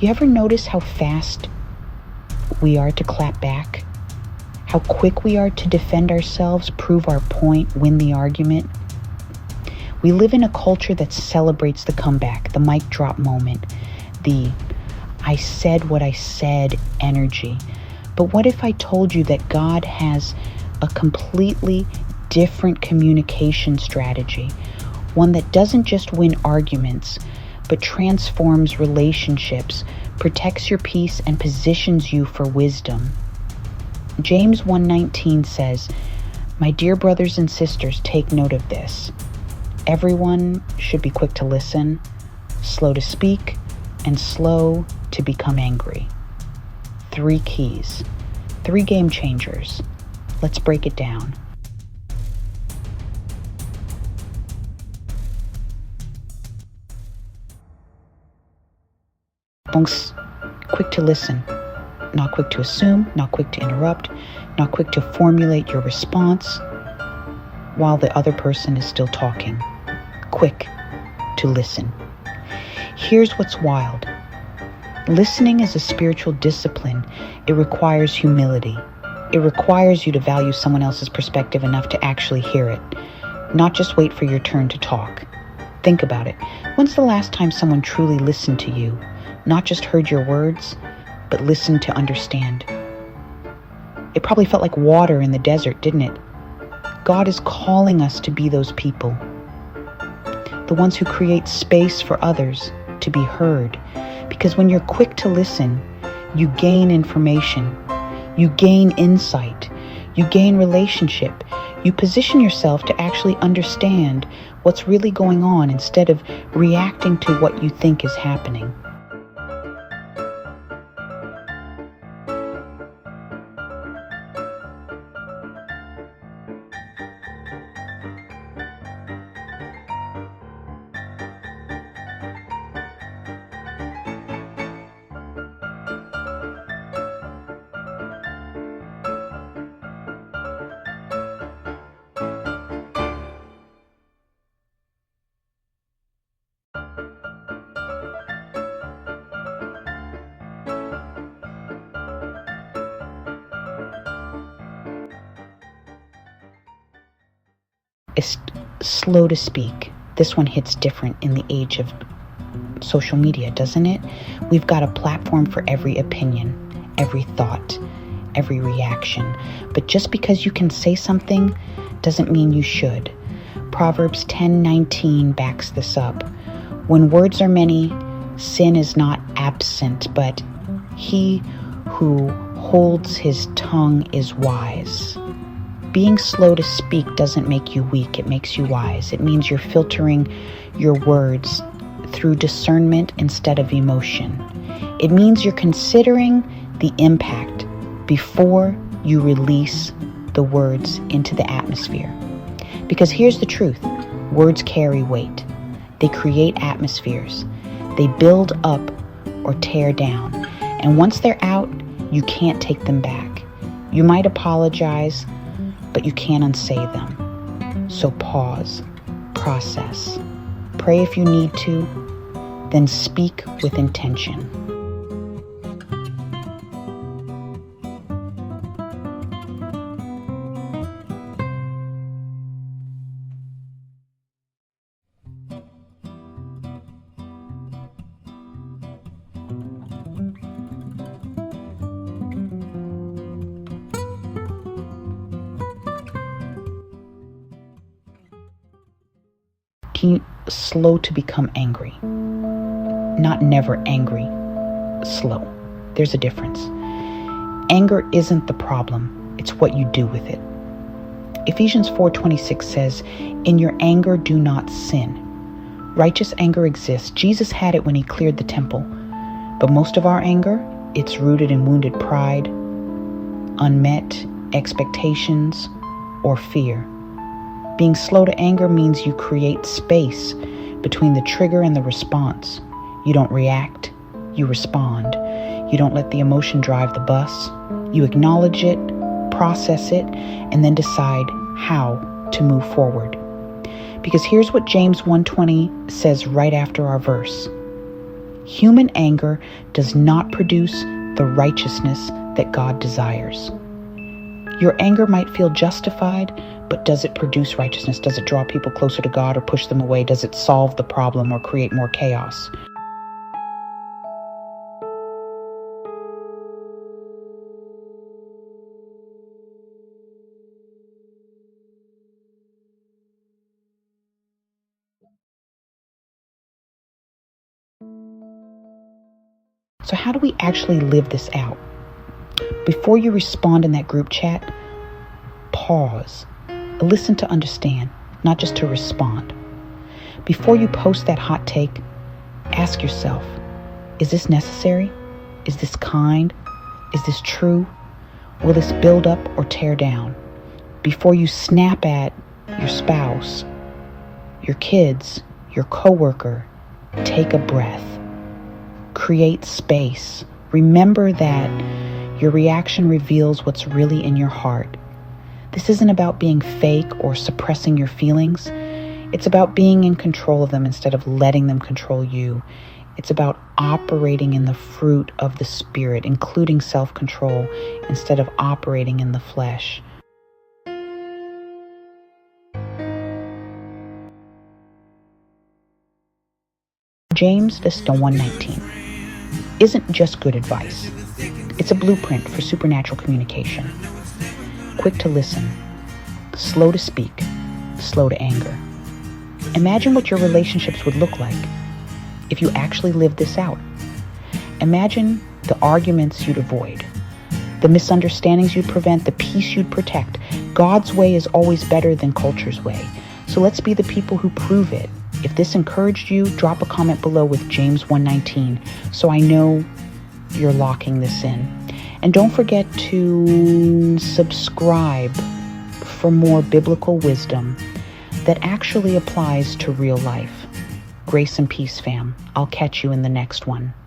You ever notice how fast we are to clap back? How quick we are to defend ourselves, prove our point, win the argument? We live in a culture that celebrates the comeback, the mic drop moment, the I said what I said energy. But what if I told you that God has a completely different communication strategy, one that doesn't just win arguments, but transforms relationships, protects your peace, and positions you for wisdom? James 1:19 says, "My dear brothers and sisters, take note of this. Everyone should be quick to listen, slow to speak, and slow to become angry." 3 keys, 3 game changers. Let's break it down. Quick to listen, not quick to assume, not quick to interrupt, not quick to formulate your response while the other person is still talking. Quick to listen. Here's what's wild. Listening is a spiritual discipline. It requires humility. It requires you to value someone else's perspective enough to actually hear it, not just wait for your turn to talk. Think about it. When's the last time someone truly listened to you? Not just heard your words, but listened to understand. It probably felt like water in the desert, didn't it? God is calling us to be those people. The ones who create space for others to be heard. Because when you're quick to listen, you gain information, you gain insight, you gain relationship, you position yourself to actually understand what's really going on instead of reacting to what you think is happening. Is slow to speak. This one hits different in the age of social media, doesn't it? We've got a platform for every opinion, every thought, every reaction. But just because you can say something doesn't mean you should. Proverbs 10:19 backs this up. When words are many, sin is not absent, but he who holds his tongue is wise. Being slow to speak doesn't make you weak, it makes you wise. It means you're filtering your words through discernment instead of emotion. It means you're considering the impact before you release the words into the atmosphere. Because here's the truth, words carry weight. They create atmospheres. They build up or tear down. And once they're out, you can't take them back. You might apologize, but you can't unsay them. So pause, process, pray if you need to, then speak with intention. Slow to become angry. Not never angry, slow. There's a difference. Anger isn't the problem, it's what you do with it. Ephesians 4:26 says, "In your anger do not sin." Righteous anger exists. Jesus had it when he cleared the temple. But most of our anger, it's rooted in wounded pride, unmet expectations, or fear. Being slow to anger means you create space between the trigger and the response. You don't react, you respond. You don't let the emotion drive the bus. You acknowledge it, process it, and then decide how to move forward. Because here's what James 1:20 says right after our verse. Human anger does not produce the righteousness that God desires. Your anger might feel justified, but does it produce righteousness? Does it draw people closer to God or push them away? Does it solve the problem or create more chaos? So how do we actually live this out? Before you respond in that group chat, pause. Listen to understand, not just to respond. Before you post that hot take, ask yourself, is this necessary? Is this kind? Is this true? Will this build up or tear down? Before you snap at your spouse, your kids, your coworker, take a breath. Create space. Remember that your reaction reveals what's really in your heart. This isn't about being fake or suppressing your feelings. It's about being in control of them instead of letting them control you. It's about operating in the fruit of the Spirit, including self-control, instead of operating in the flesh. James 1:19 isn't just good advice. It's a blueprint for supernatural communication. Quick to listen, slow to speak, slow to anger. Imagine what your relationships would look like if you actually lived this out. Imagine the arguments you'd avoid, the misunderstandings you'd prevent, the peace you'd protect. God's way is always better than culture's way. So let's be the people who prove it. If this encouraged you, drop a comment below with James 1:19 so I know you're locking this in. And don't forget to subscribe for more biblical wisdom that actually applies to real life. Grace and peace, fam. I'll catch you in the next one.